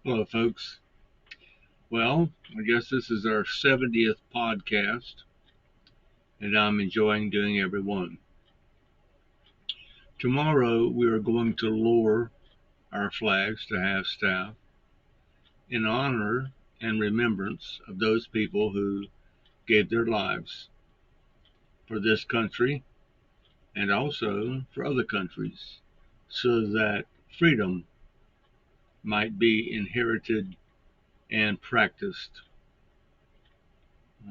Hello, folks. Well, I guess this is our 70th podcast, and I'm enjoying doing every one. Tomorrow, we are going to lower our flags to half staff in honor and remembrance of those people who gave their lives for this country and also for other countries so that freedom might be inherited and practiced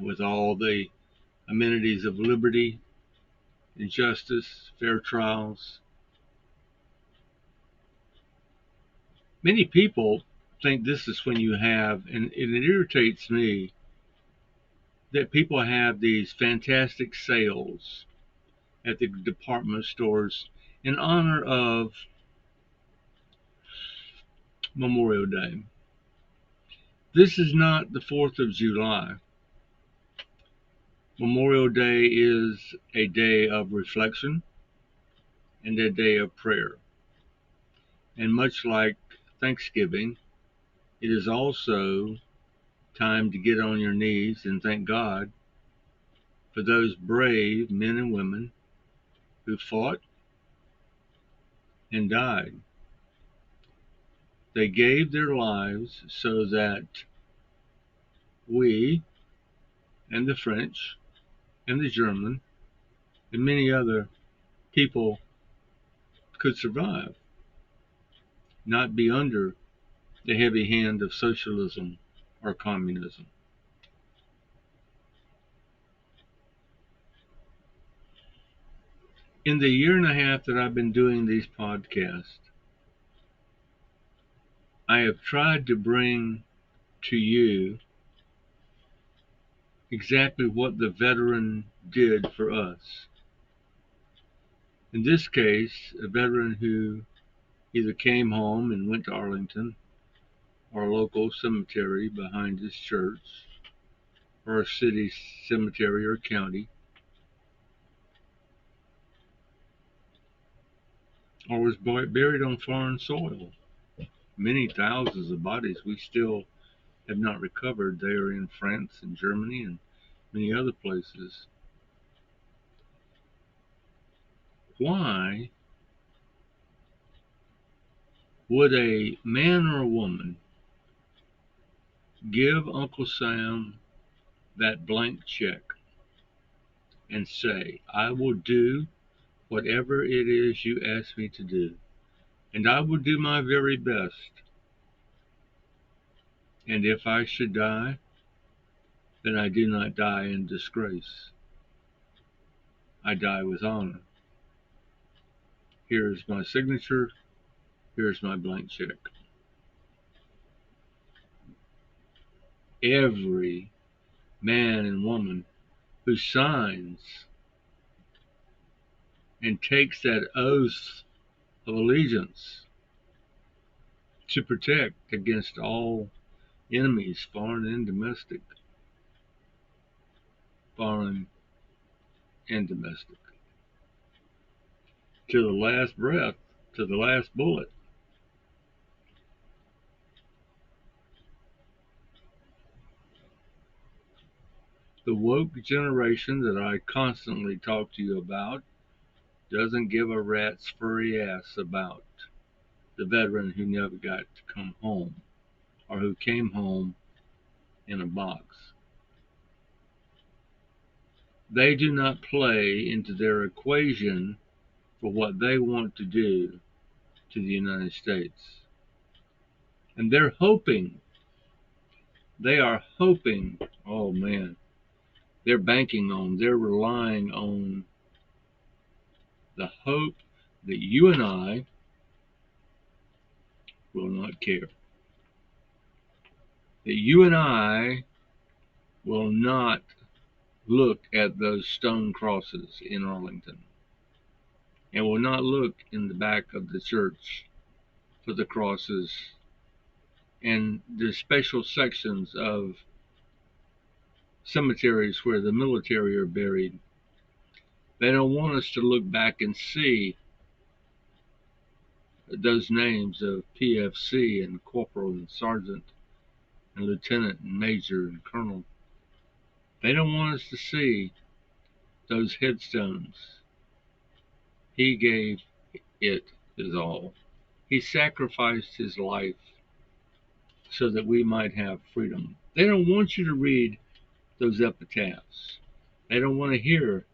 with all the amenities of liberty and justice, fair trials. Many people think this is when you have, and it irritates me that people have these fantastic sales at the department stores in honor of Memorial Day. This is not the 4th of July. Memorial Day is a day of reflection and a day of prayer. And much like Thanksgiving, it is also time to get on your knees and thank God for those brave men and women who fought and died. They gave their lives so that we and the French and the German and many other people could survive, not be under the heavy hand of socialism or communism. In the year and a half that I've been doing these podcasts, I have tried to bring to you exactly what the veteran did for us. In this case, a veteran who either came home and went to Arlington or a local cemetery behind his church or a city cemetery or county, or was buried on foreign soil. Many thousands of bodies we still have not recovered. They are in France and Germany and many other places. Why would a man or a woman give Uncle Sam that blank check and say, I will do whatever it is you ask me to do, and I will do my very best. And if I should die, then I do not die in disgrace. I die with honor. Here is my signature. Here's my blank check. Every man and woman who signs and takes that oath of allegiance to protect against all enemies, foreign and domestic, foreign and domestic, to the last breath, to the last bullet. The woke generation that I constantly talk to you about doesn't give a rat's furry ass about the veteran who never got to come home or who came home in a box. They do not play into their equation for what they want to do to the United States. And they are hoping, oh man, they're relying on the hope that you and I will not care. That you and I will not look at those stone crosses in Arlington and will not look in the back of the church for the crosses and the special sections of cemeteries where the military are buried. They don't want us to look back and see those names of PFC and corporal and sergeant and lieutenant and major and colonel. They don't want us to see those headstones. He gave it his all. He sacrificed his life so that we might have freedom. They don't want you to read those epitaphs. They don't want to hear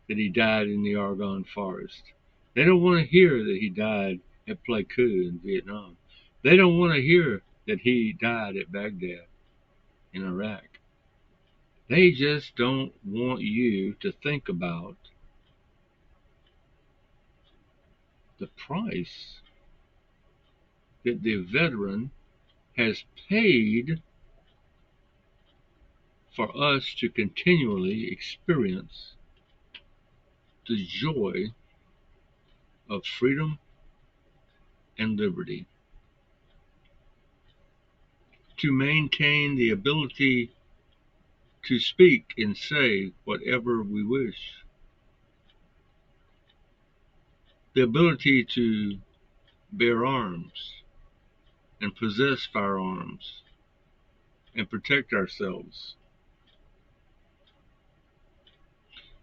that he died in the Argonne Forest. They don't want to hear that he died at Pleiku in Vietnam. They don't want to hear that he died at Baghdad in Iraq. They just don't want you to think about the price that the veteran has paid for us to continually experience the joy of freedom and liberty, to maintain the ability to speak and say whatever we wish, the ability to bear arms and possess firearms and protect ourselves,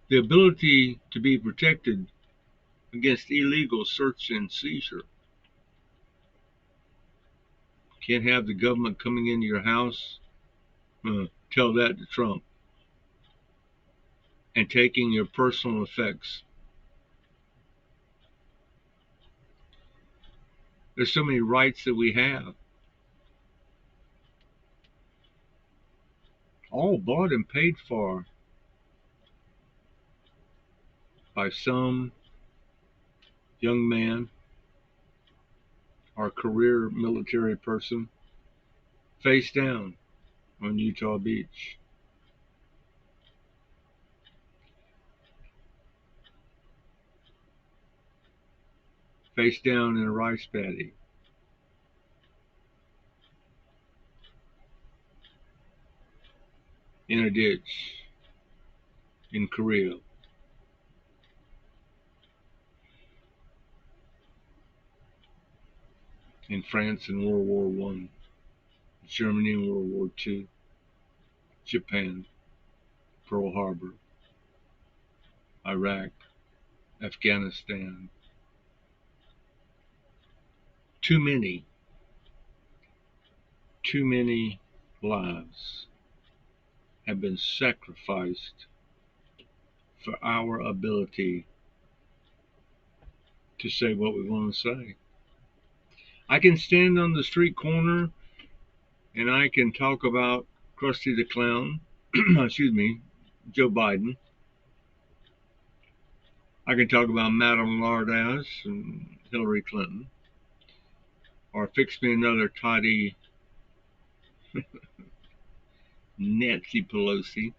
the ability to be protected against illegal search and seizure. Can't have the government coming into your house, tell that to Trump, and taking your personal effects. There's so many rights that we have, all bought and paid for by some young man or career military person face down on Utah Beach. Face down in a rice paddy. In a ditch in Korea. In France in World War One, Germany in World War Two, Japan, Pearl Harbor, Iraq, Afghanistan. Too many lives have been sacrificed for our ability to say what we want to say. I can stand on the street corner and I can talk about Krusty the Clown, excuse me, Joe Biden. I can talk about Madame Lardass and Hillary Clinton, or fix me another toddy Nancy Pelosi,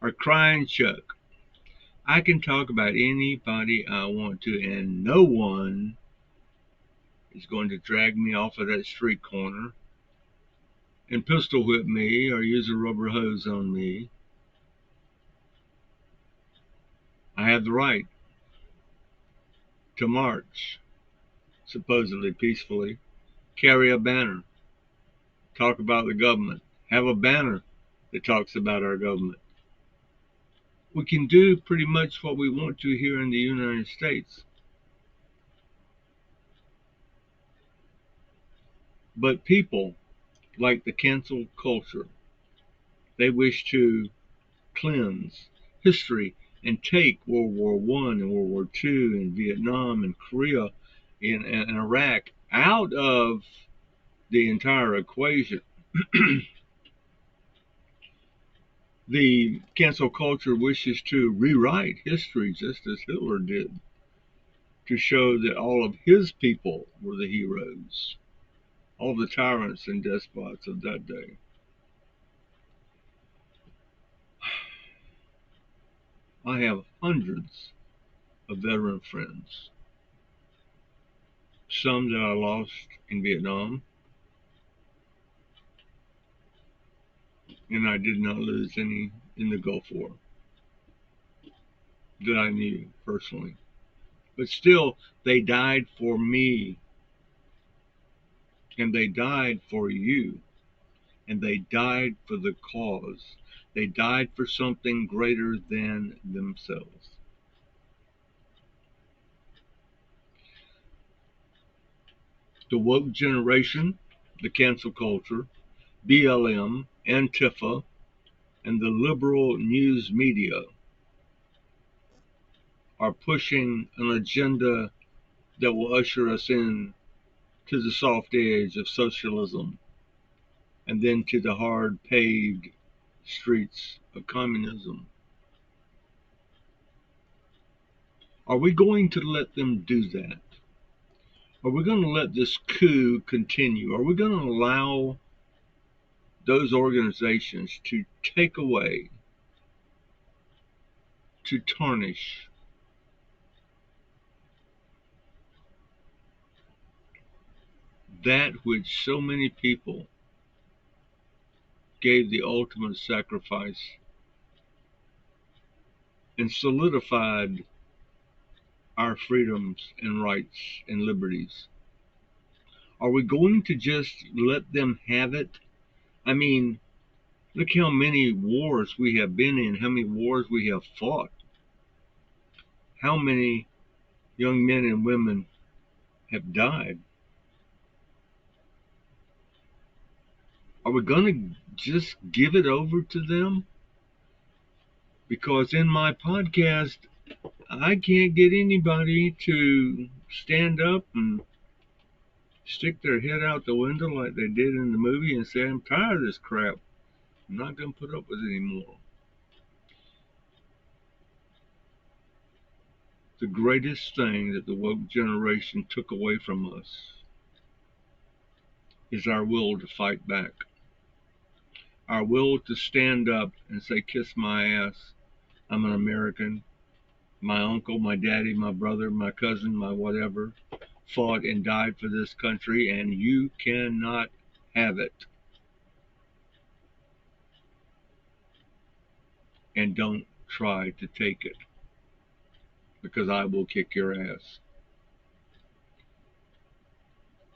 or crying Chuck. I can talk about anybody I want to, and no one is going to drag me off of that street corner and pistol whip me or use a rubber hose on me. I have the right to march, supposedly peacefully, carry a banner, talk about the government, have a banner that talks about our government. We can do pretty much what we want to here in the United States. But people like the cancel culture, they wish to cleanse history and take World War One and World War Two and Vietnam and Korea and Iraq out of the entire equation. The cancel culture wishes to rewrite history just as Hitler did, to show that all of his people were the heroes, all the tyrants and despots of that day. I have hundreds of veteran friends, some that I lost in Vietnam, and I did not lose any in the Gulf War that I knew personally. But still, they died for me, and they died for you, and they died for the cause. They died for something greater than themselves. The woke generation, the cancel culture, BLM, Antifa, and the liberal news media are pushing an agenda that will usher us in to the soft edge of socialism and then to the hard paved streets of communism. Are we going to let them do that? Are we going to let this coup continue? Are we going to allow those organizations to take away, to tarnish that which so many people gave the ultimate sacrifice and solidified our freedoms and rights and liberties? Are we going to just let them have it? I mean, look how many wars we have been in, how many wars we have fought, how many young men and women have died. Are we going to just give it over to them? Because in my podcast, I can't get anybody to stand up and stick their head out the window like they did in the movie and say, I'm tired of this crap. I'm not going to put up with it anymore. The greatest thing that the woke generation took away from us is our will to fight back, our will to stand up and say, kiss my ass. I'm an American. My uncle, my daddy, my brother, my cousin, my whatever fought and died for this country, and you cannot have it. And don't try to take it, because I will kick your ass.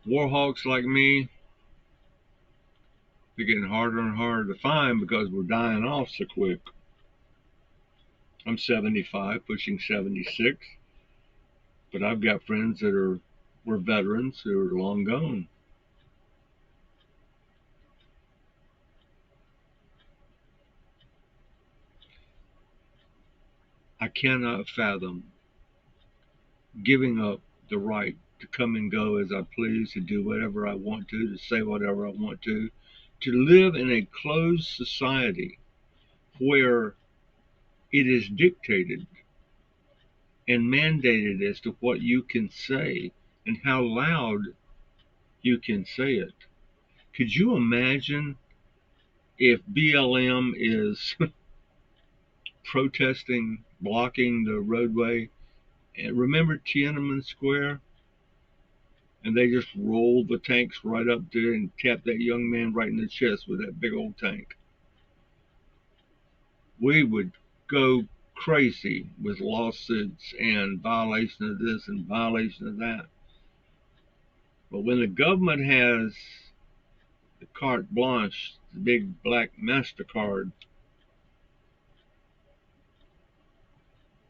Warhawks like me, they're getting harder and harder to find because we're dying off so quick. I'm 75, pushing 76, but I've got friends that were veterans who are long gone. I cannot fathom giving up the right to come and go as I please, to do whatever I want to say whatever I want to live in a closed society where it is dictated and mandated as to what you can say and how loud you can say it. Could you imagine if BLM is protesting, blocking the roadway? And remember Tiananmen Square? And they just rolled the tanks right up there and tapped that young man right in the chest with that big old tank. We would go crazy with lawsuits and violation of this and violation of that. But when the government has the carte blanche, the big black MasterCard,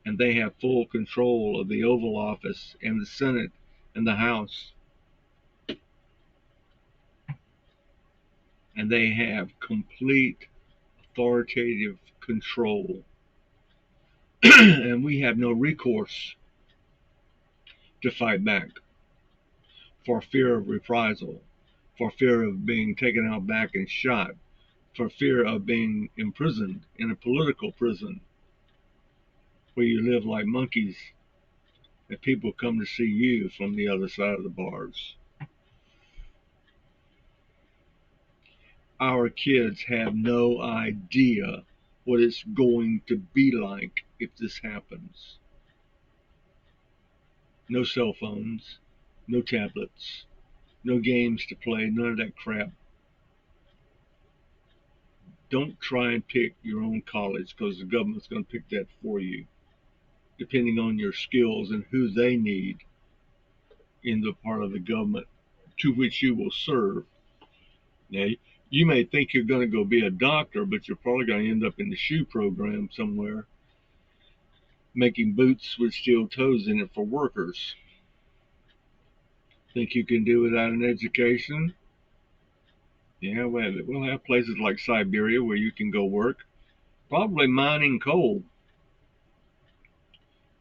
and they have full control of the Oval Office and the Senate and the House, and they have complete authoritative control, and we have no recourse to fight back for fear of reprisal, for fear of being taken out back and shot, for fear of being imprisoned in a political prison where you live like monkeys and people come to see you from the other side of the bars. Our kids have no idea what it's going to be like if this happens. No cell phones, no tablets, no games to play, none of that crap. Don't try and pick your own college because the government's going to pick that for you. depending on your skills and who they need in the part of the government to which you will serve. Now, you may think you're going to go be a doctor, but you're probably going to end up in the shoe program somewhere, making boots with steel toes in it for workers. Think you can do without an education? Yeah, well, we'll have places like Siberia where you can go work, probably mining coal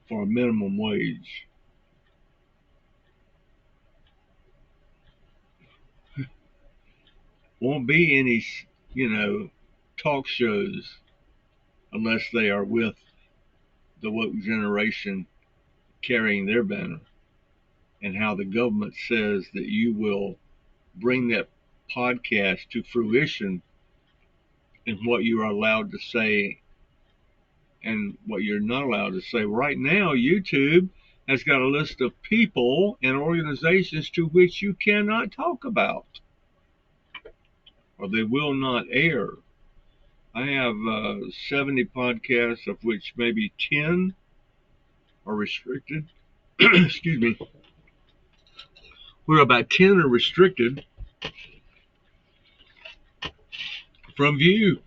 for a minimum wage. Won't be any, talk shows unless they are with the woke generation carrying their banner, and how the government says that you will bring that podcast to fruition in what you are allowed to say and what you're not allowed to say. Right now, YouTube has got a list of people and organizations to which you cannot talk about or they will not air. I have 70 podcasts, of which maybe 10 are restricted. Excuse me. Where about 10 are restricted from view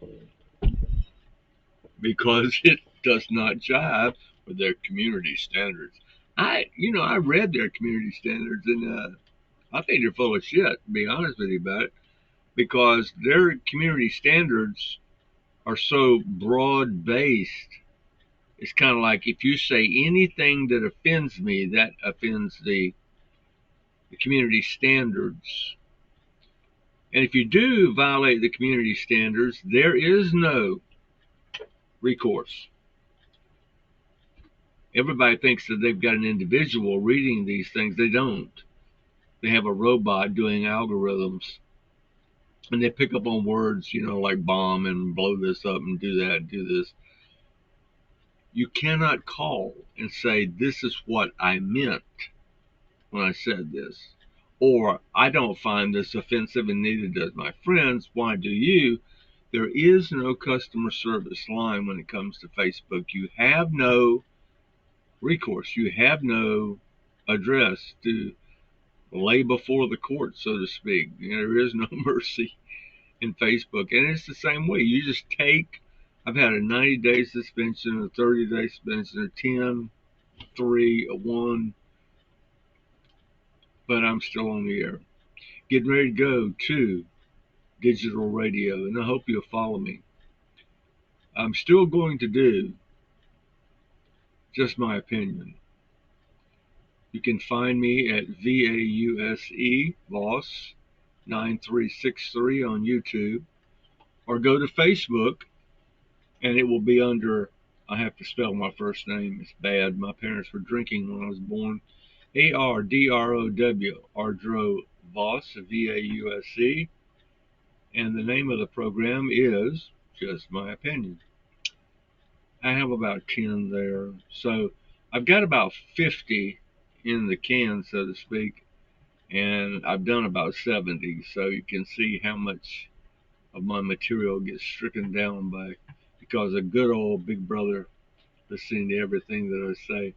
because it does not jive with their community standards. I read their community standards, and I think they're full of shit, to be honest with you about it, because their community standards are so broad based. It's kind of like if you say anything that offends me, that offends the community standards. And if you do violate the community standards, there is no recourse. Everybody thinks that they've got an individual reading these things. They don't. They have a robot doing algorithms, and they pick up on words, like bomb and blow this up and do that and do this. You cannot call and say, this is what I meant when I said this. Or, I don't find this offensive and neither does my friends. Why do you? There is no customer service line when it comes to Facebook. You have no recourse. You have no address to lay before the court, so to speak. There is no mercy in Facebook. And it's the same way. You just take, I've had a 90-day suspension, a 30-day suspension, a 10, 3, a 1, but I'm still on the air. Getting ready to go to digital radio, and I hope you'll follow me. I'm still going to do just my opinion. You can find me at VAUSE, Voss 9363 on YouTube, or go to Facebook, and it will be under, I have to spell my first name, it's bad. My parents were drinking when I was born. ARDROW, Ardro Voss, VAUSE, and the name of the program is Just My Opinion. I have about 10 there, so I've got about 50 in the can, so to speak, and I've done about 70, so you can see how much of my material gets stricken down by because a good old big brother listening to everything that I say.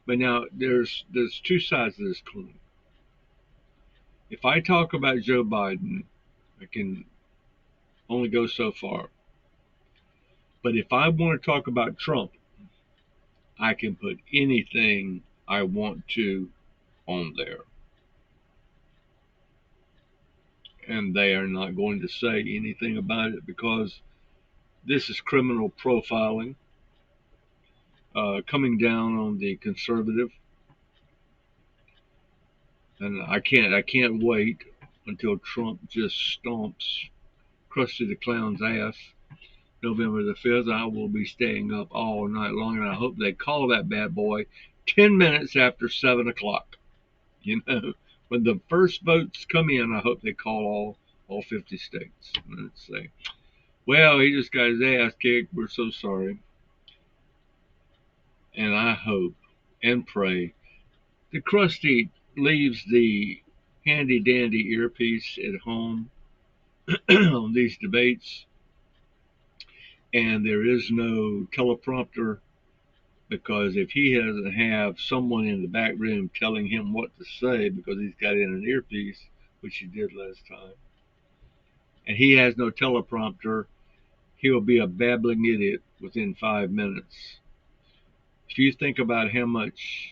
But now there's two sides of this coin. If I talk about Joe Biden, I can only go so far. But if I want to talk about Trump, I can put anything I want to on there. And they are not going to say anything about it because this is criminal profiling coming down on the conservative. And I can't wait until Trump just stomps Krusty the Clown's ass. November the 5th, I will be staying up all night long, and I hope they call that bad boy 10 minutes after 7 o'clock. When the first votes come in, I hope they call all 50 states and say, well, he just got his ass kicked. We're so sorry. And I hope and pray that Krusty leaves the handy dandy earpiece at home on these debates, and there is no teleprompter because if he doesn't have someone in the back room telling him what to say because he's got in an earpiece, which he did last time, and he has no teleprompter, he will be a babbling idiot within 5 minutes. If you think about how much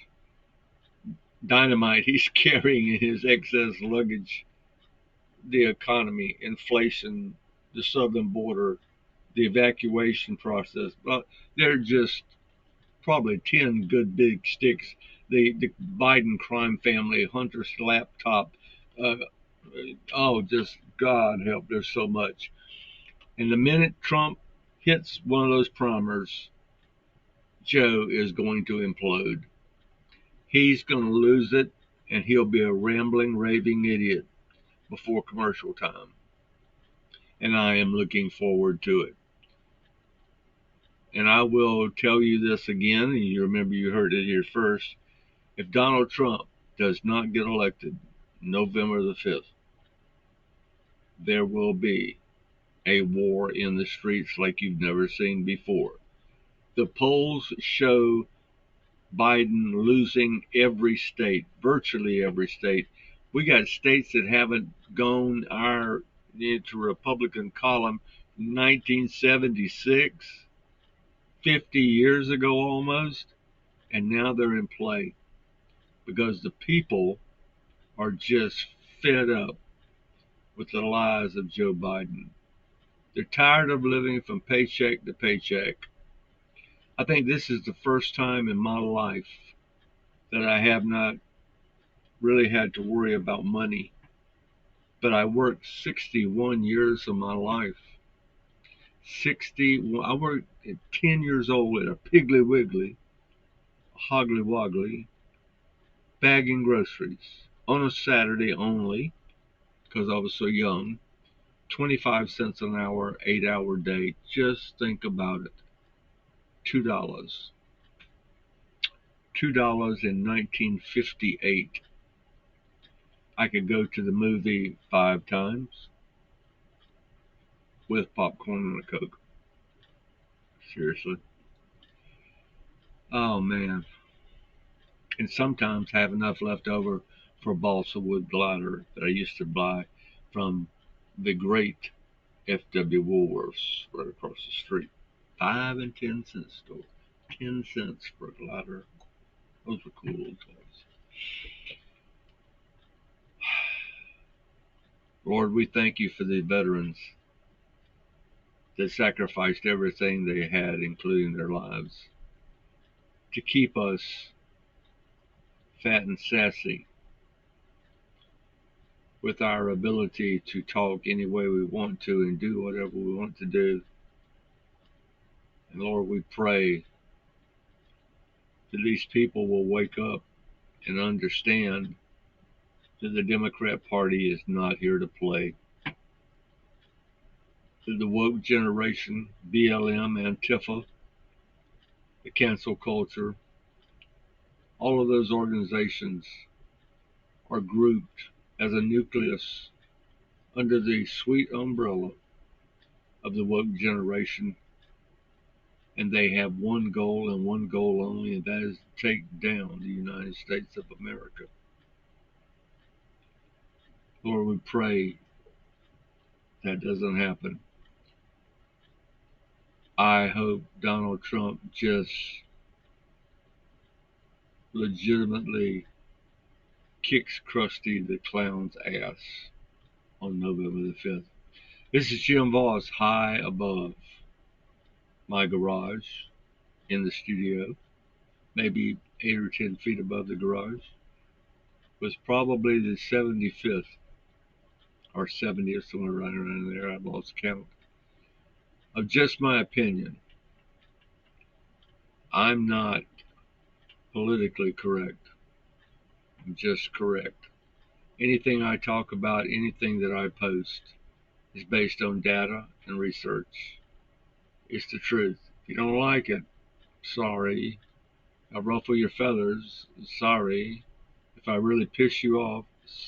dynamite he's carrying in his excess luggage, the economy, inflation, the southern border, the evacuation process, well, they're just probably 10 good big sticks. The Biden crime family, Hunter's laptop, uh, oh, just God help, there's so much. And the minute Trump hits one of those primers, Joe is going to implode. He's going to lose it, and he'll be a rambling, raving idiot before commercial time. And I am looking forward to it. And I will tell you this again, and you remember you heard it here first. If Donald Trump does not get elected November the 5th, there will be a war in the streets like you've never seen before. The polls show Biden losing every state, virtually every state. We got states that haven't gone into Republican column 1976, 50 years ago almost, and now they're in play because the people are just fed up with the lies of Joe Biden. They're tired of living from paycheck to paycheck. I think this is the first time in my life that I have not really had to worry about money. But I worked 61 years of my life. I worked at 10 years old at a Piggly Wiggly, Hoggly Woggly, bagging groceries on a Saturday only because I was so young. 25 cents an hour, 8-hour day. Just think about it. $2. $2 in 1958. I could go to the movie 5 times with popcorn and a Coke. Seriously. Oh man. And sometimes have enough left over for a balsa wood glider that I used to buy from the great F.W. Woolworths right across the street. 5 and 10 cent store. 10 cents for a glider. Those were cool old times. Lord, we thank you for the veterans that sacrificed everything they had, including their lives, to keep us fat and sassy with our ability to talk any way we want to and do whatever we want to do. And Lord, we pray that these people will wake up and understand that the Democrat Party is not here to play. That the woke generation, BLM, Antifa, the cancel culture, all of those organizations are grouped as a nucleus under the sweet umbrella of the woke generation, and they have one goal and one goal only, and that is to take down the United States of America. Lord, we pray that doesn't happen. I hope Donald Trump just legitimately kicks Krusty the Clown's ass on November the 5th. This is Jim Voss, high above my garage in the studio, maybe 8 or 10 feet above the garage. It was probably the 75th or 70th, somewhere right around there, I lost count, of just my opinion. I'm not politically correct. I'm just correct. Anything I talk about, anything that I post, is based on data and research. It's the truth. If you don't like it, sorry. I ruffle your feathers, sorry. If I really piss you off,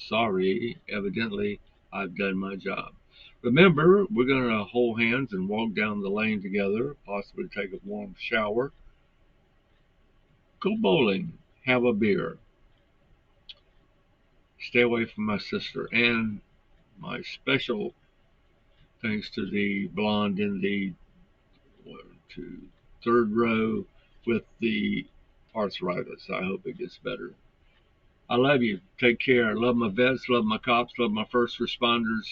sorry. Evidently, I've done my job. Remember, we're going to hold hands and walk down the lane together, possibly take a warm shower, Go bowling. Have a beer. Stay away from my sister. And my special thanks to the blonde in the 3rd row with the arthritis. I hope it gets better. I love you. Take care. I love my vets, love my cops, love my first responders.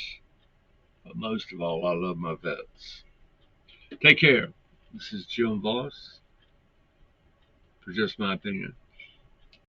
But most of all, I love my vets. Take care. This is Jim Voss for Just My Opinion.